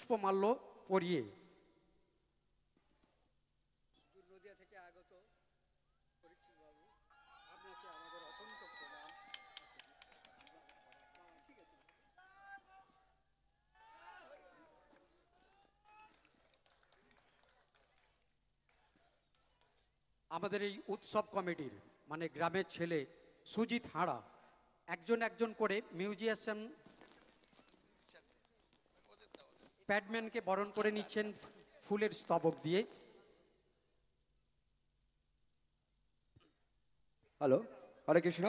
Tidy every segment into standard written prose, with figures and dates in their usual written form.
পুষ্পমাল্য পরিয়ে। আমাদের এই উৎসব কমিটির মানে গ্রামের ছেলে সুজিত হাঁড়া একজন একজন করে মিউজিশিয়ান প্যাডম্যানকে বরণ করে নিচ্ছেন ফুলের স্তবক দিয়ে। হ্যালো, হরে কৃষ্ণ।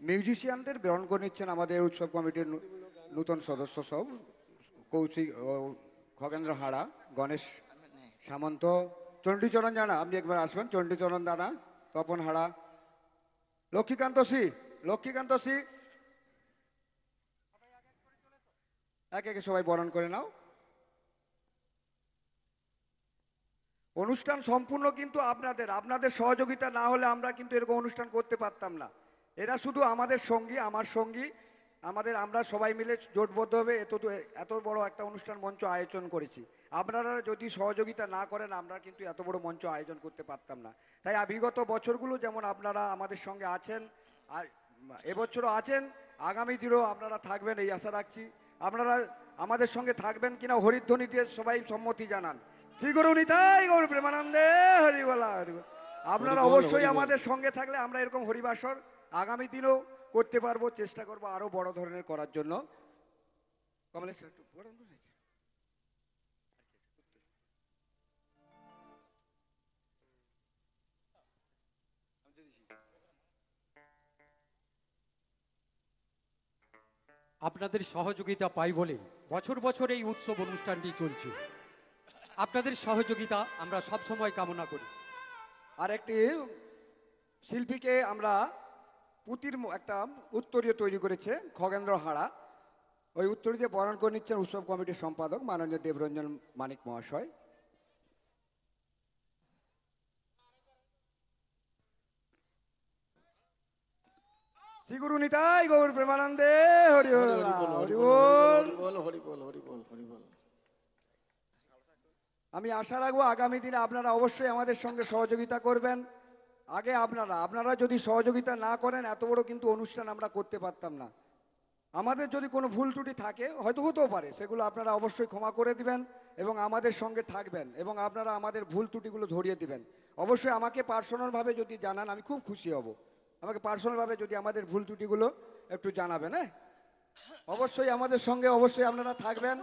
মিউজিশিয়ানদের বরণ করে নিচ্ছেন আমাদের উৎসব কমিটির নূতন সদস্য সব, কৌশিক, খগেন্দ্র হাড়া, গণেশ সামন্ত, চণ্ডীচরণ জানা, আপনি একবার আসবেন, চণ্ডীচরণ দানা, তপন হাড়া, লক্ষ্মীকান্ত সি, লক্ষ্মীকান্ত সি, একে একে সবাই বরণ করে নাও। অনুষ্ঠান সম্পূর্ণ কিন্তু আপনাদের সহযোগিতা না হলে আমরা কিন্তু এরকম অনুষ্ঠান করতে পারতাম না। এরা শুধু আমাদের সঙ্গী, আমার সঙ্গী, আমরা সবাই মিলে জোটবদ্ধভাবে এত বড় একটা অনুষ্ঠান মঞ্চ আয়োজন করেছি। আপনারা যদি সহযোগিতা না করেন আমরা কিন্তু এত বড় মঞ্চ আয়োজন করতে পারতাম না। তাই বিগত বছরগুলো যেমন আপনারা আমাদের সঙ্গে আছেন, আর এবছরও আছেন, আগামী দিনেও আপনারা থাকবেন এই আশা রাখছি। আপনারা আমাদের সঙ্গে থাকবেন কিনা হরিধ্বনি দিয়ে সবাই সম্মতি জানান। শ্রী গুরু নিতাই গৌর প্রেমানন্দে হরিবলা হরিবল। আপনারা অবশ্যই আমাদের সঙ্গে থাকলে আমরা এরকম হরিবাসর আগামী দিনেও করতে পারবো, চেষ্টা করবো আরো বড় ধরনের করার জন্য। কমলেশ্বর একটু আপনাদের সহযোগিতা পাই বলে বছর বছর এই উৎসব অনুষ্ঠানটি চলছে। আপনাদের সহযোগিতা আমরা সব সময় কামনা করি। আর একটি শিল্পীকে আমরা পুঁতির একটা উত্তরীয় তৈরি করেছে খগেন্দ্র হাড়া, ওই উত্তরীয় বরণ করে নিচ্ছেন উৎসব কমিটির সম্পাদক মাননীয় দেবরঞ্জন মানিক মহাশয়। শ্রী গুরু নিতাই গৌর প্রেমানন্দে হরি হরি বল হরি বল হরি বল হরি বল। আমি আশা রাখবো আগামী দিনে আপনারা অবশ্যই আমাদের সঙ্গে সহযোগিতা করবেন। আগে আপনারা যদি সহযোগিতা না করেন এত বড় কিন্তু অনুষ্ঠান আমরা করতে পারতাম না। আমাদের যদি কোনো ভুল ত্রুটি থাকে হয়তো হতেও পারে, সেগুলো আপনারা অবশ্যই ক্ষমা করে দিবেন এবং আমাদের সঙ্গে থাকবেন এবং আপনারা আমাদের ভুল ত্রুটিগুলো ধরিয়ে দিবেন। অবশ্যই আমাকে পার্সোনালভাবে যদি জানান আমি খুব খুশি হব। আমাকে পার্সোনালভাবে যদি আমাদের ভুল ত্রুটিগুলো একটু জানাবেন। হ্যাঁ, অবশ্যই আমাদের সঙ্গে অবশ্যই আপনারা থাকবেন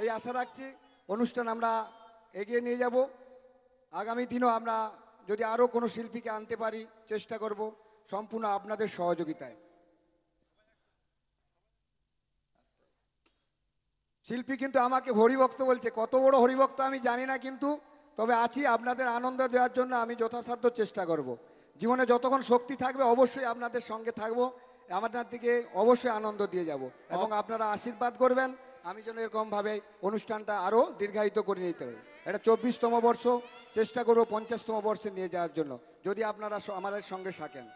এই আশা রাখছি। অনুষ্ঠান আমরা এগিয়ে নিয়ে যাব। আগামী দিনও আমরা যদি আরও কোনো শিল্পীকে আনতে পারি চেষ্টা করব সম্পূর্ণ আপনাদের সহযোগিতায়। শিল্পী কিন্তু আমাকে হরিভক্ত বলছে, কত বড় হরিভক্ত আমি জানি না, কিন্তু তবে আছি আপনাদের আনন্দ দেওয়ার জন্য আমি যথাসাধ্য চেষ্টা করব। জীবনে যতক্ষণ শক্তি থাকবে অবশ্যই আপনাদের সঙ্গে থাকবো, আপনার দিকে অবশ্যই আনন্দ দিয়ে যাব এবং আপনারা আশীর্বাদ করবেন আমি যেন এরকমভাবে অনুষ্ঠানটা আরও দীর্ঘায়িত করে নিতে পারি। এটা 24তম বর্ষ, চেষ্টা করবো 50তম বর্ষে নিয়ে যাওয়ার জন্য যদি আপনারা আমাদের সঙ্গে থাকেন।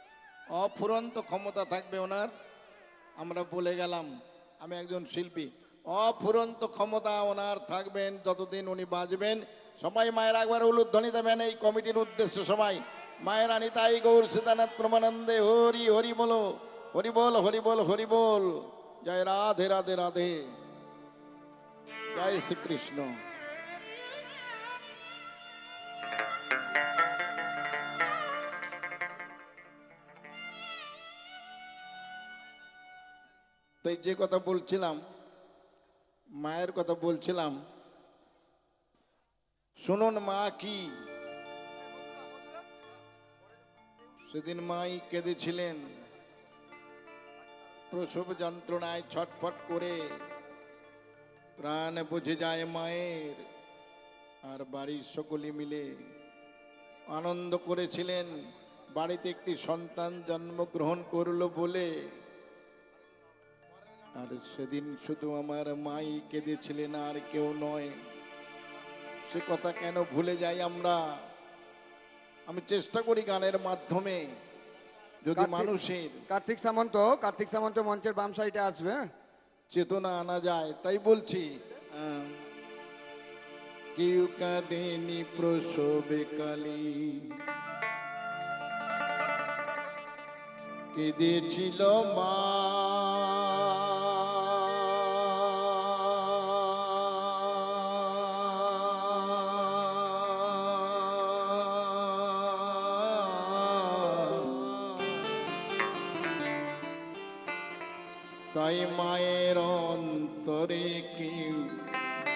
অফুরন্ত ক্ষমতা থাকবে ওনার, আমরা বলে গেলাম। আমি একজন শিল্পী, অফুরন্ত ক্ষমতা ওনার থাকবেন যতদিন উনি বাঁচবেন। সবাই মায়ের একবার উলুধ্বনি দেবেন এই কমিটির উদ্দেশ্যে। সবাই মায়ের নিতাই গৌর সীতানাথ প্রমানন্দে হরি হরি বলো হরি বল হরি বল হরি বল। জয় রাধে রাধে রাধে, জয় শ্রীকৃষ্ণ। তো যে কথা বলছিলাম, মায়ের কথা বলছিলাম, শুনুন মা কি সেদিন মাই কেঁদেছিলেন প্রসব যন্ত্রণায় ছটফট করে, প্রাণ বুঝে যায় মায়ের। আর বাড়ির সকলে মিলে আনন্দ করেছিলেন বাড়িতে একটি সন্তান জন্মগ্রহণ করলো বলে। আর সেদিন শুধু আমার মাই কেঁদেছিলেন আর কেউ নয়। সে কথা কেন ভুলে যাই আমরা? আমি চেষ্টা করি গানের মাধ্যমে যদি মানুষের কার্তিক সামন্ত মঞ্চের বাম সাইডে আসবে, চেতনা আনা যায়, তাই বলছি। কেউ কাঁদেনি প্রসবে কালী, কেঁদেছিল মা। তাই মায়ের অন্তরে কেউ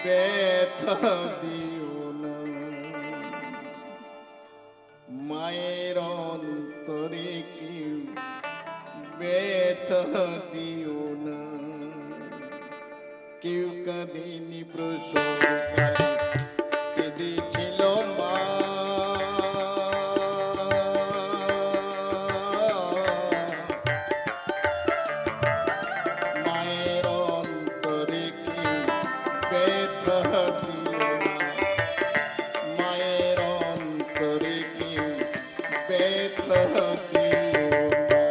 ব্যথা দিও না, মায়ের অন্তরে কেউ ব্যথা দিও না। কেউ কাঁদেনি প্রসব কালে, কেঁদেছিল মা। মায়ের অন্তরে কেউ ব্যথা দিও না, মায়ের অন্তরে কেউ ব্যথা দিও না।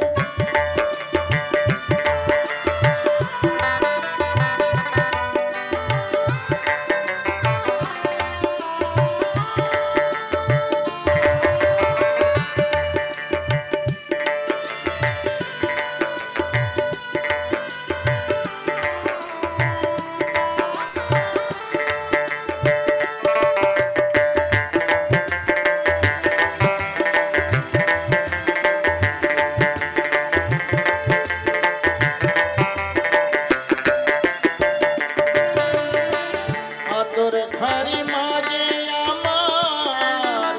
আতর খারি মাঝে আমার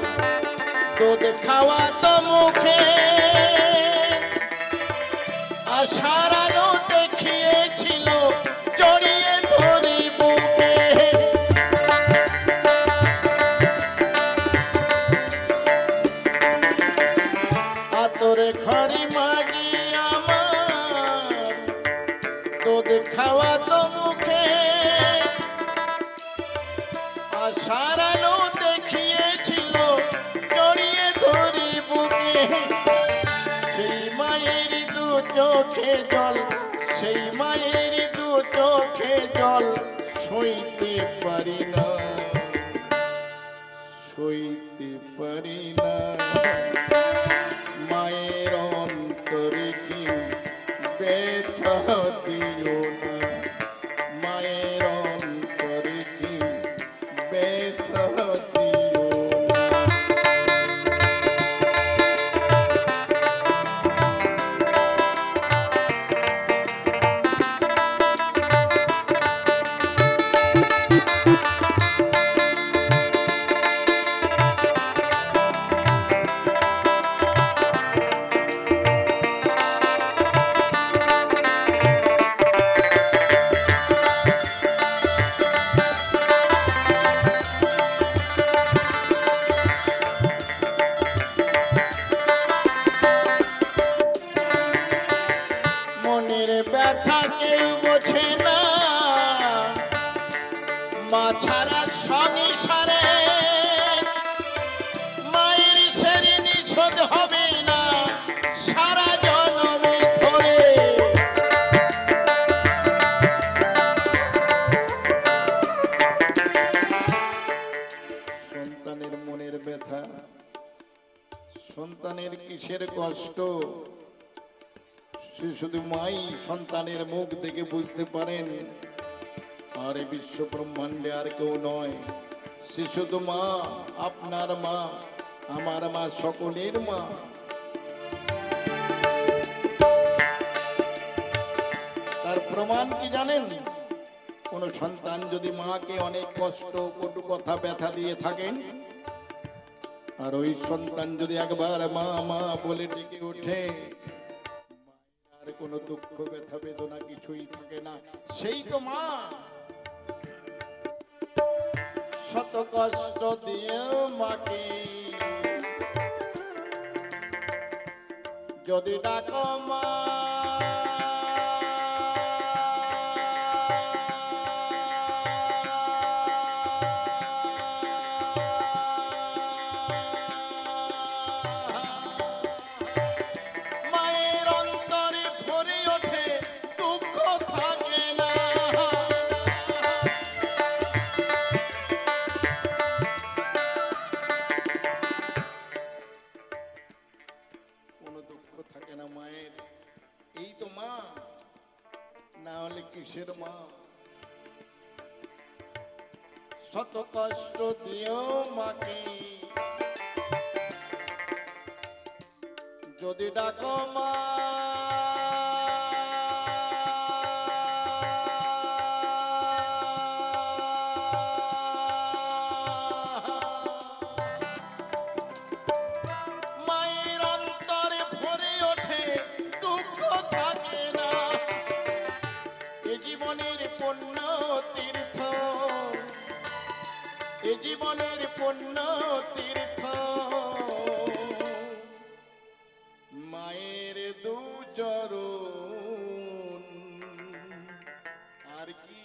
দুধ খাওয়া তো মুখে, আশার আলো দেখিয়েছিল জড়িয়ে ধরি বুকে। আতর খারি মাঝে আমার দুধ খাওয়া তো মুখে, আশার আলো দেখিয়েছিল জড়িয়ে ধরি বুকে। সেই মায়ের দু চোখে জল, সেই মায়ের দু চোখে জল সইতে পারি না, সইতে পারি না। মায়ের অন্তরে কেউ ব্যথা দিও না, মায়ের অন্তরে কেউ ব্যথা দিও না। মনের ব্যথা কেউ বোঝে না, মা ছাড়া সংসারে মায়ের সেরি নিষেধ হবে না সারা জন্ম ধরে। সন্তানের মনের ব্যথা, সন্তানের কিসের কষ্ট, সে শুধু মাই সন্তানের মুখ থেকে বুঝতে পারেন। আর এই বিশ্ব ব্রহ্মাণ্ডে আর কেউ নয়, সে শুধু মা, আপনার মা, আমার মা, সকলের মা। তার প্রমাণ কি জানেন? কোন সন্তান যদি মাকে অনেক কষ্ট, কটু কথা, ব্যথা দিয়ে থাকেন, আর ওই সন্তান যদি একবার মা মা বলে ডেকে ওঠে, আর কোনো দুঃখ, ব্যথা, বেদনা কিছুই থাকে না, সেই তো মা। শত কষ্ট দিয়ে মাকে যদি ডাকো মা, মায়ের অন্তরে ভরে ওঠে, দুঃখ থাকে না। শত কষ্ট দিও মাকে, যদি ডাকো মা মায়ের অন্তরে ভরে ওঠে, দুঃখ থাকে না। এ জীবনের পুণ্য তীর্থ, এ জীবনের পুণ্য তীর্থ, মায়ের দু চরণ। আর কি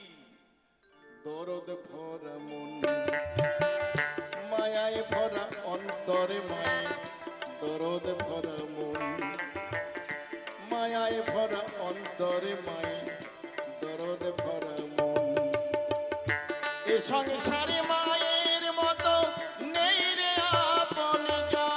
দরদ ভরা মন, মায়ায় ভরা অন্তরে মায়ে দরদ ভরা মন, মায়ায় ভরা অন্তরে মায়ে দরদ ভরা মন। এ সংসারে মায়ের মতো নেই রে আপন জন।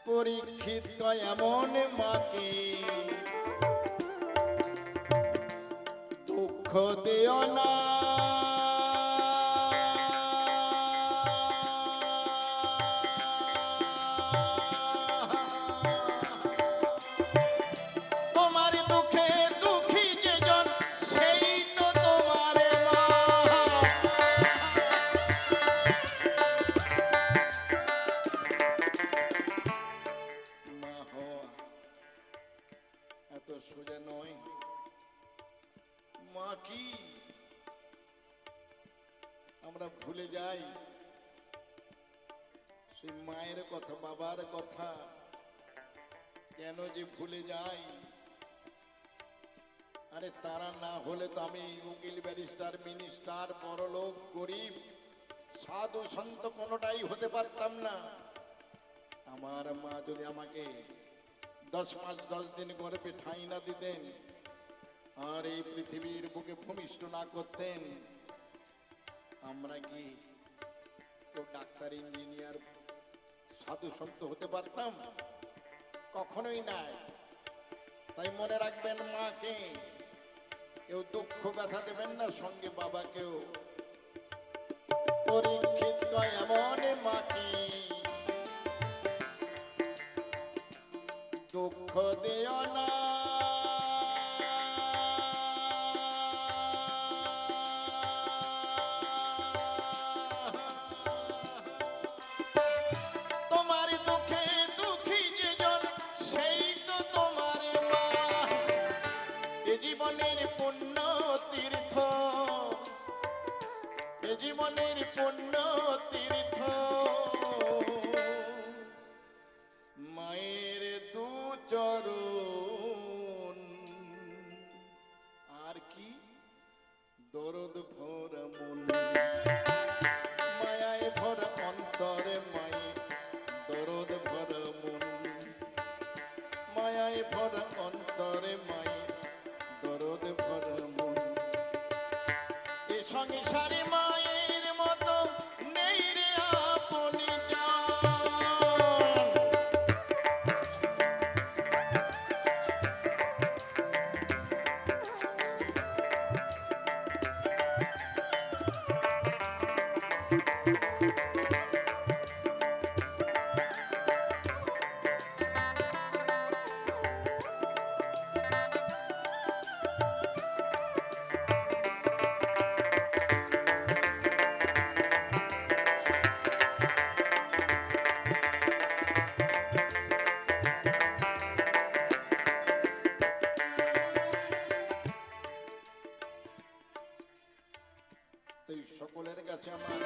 পরীক্ষিত কয় এমন মাকে, দুঃখ দিও না। তোমার দুঃখে দুঃখী যেজন, সেই তো তোমার মা। মা হওয়া এত সোজা নয়। মা কি আমরা ভুলে যাই সেই মায়ের কথা, বাবার কথা। কেন যে ভুলে যাই? আরে তারা না হলে তো আমি উকিল, ব্যারিস্টার, মিনিস্টার, বড়লোক, গরিব, সাধু, সন্ত কোনোটাই হতে পারতাম না। আমার মা যদি আমাকে 10 মাস 10 দিন গর্ভে ঠাঁই না দিতেন, আর এই পৃথিবীর বুকে ভূমিষ্ঠ না করতেন, আমরা কি কেউ ডাক্তার, ইঞ্জিনিয়ার, সাধু সন্ত হতে পারতাম? কখনোই নাই। তাই মনে রাখবেন, মাকে কেউ দুঃখ ব্যথা দেবেন না, সঙ্গে বাবাকেও। পরীক্ষিত কয় এমন মাকে, দুঃখ দিও না। তোমার দুঃখে দুঃখী যেজন, সেই তো তোমার মা। এ জীবনের পুণ্য তীর্থ, এ জীবনের পুণ্য তীর্থ, মায়ের দু চরণ। আর কি দরদ ভরা মন, মায়ায় ভরা অন্তরে মায়ে দরদ ভরা মন, মায়ায় ভরা অন্তরে মায়ে দরদ ভরা মন। এ সংসারে মায়ের মতো নেই রে আপনি জন। তো সকলের কাছে আমার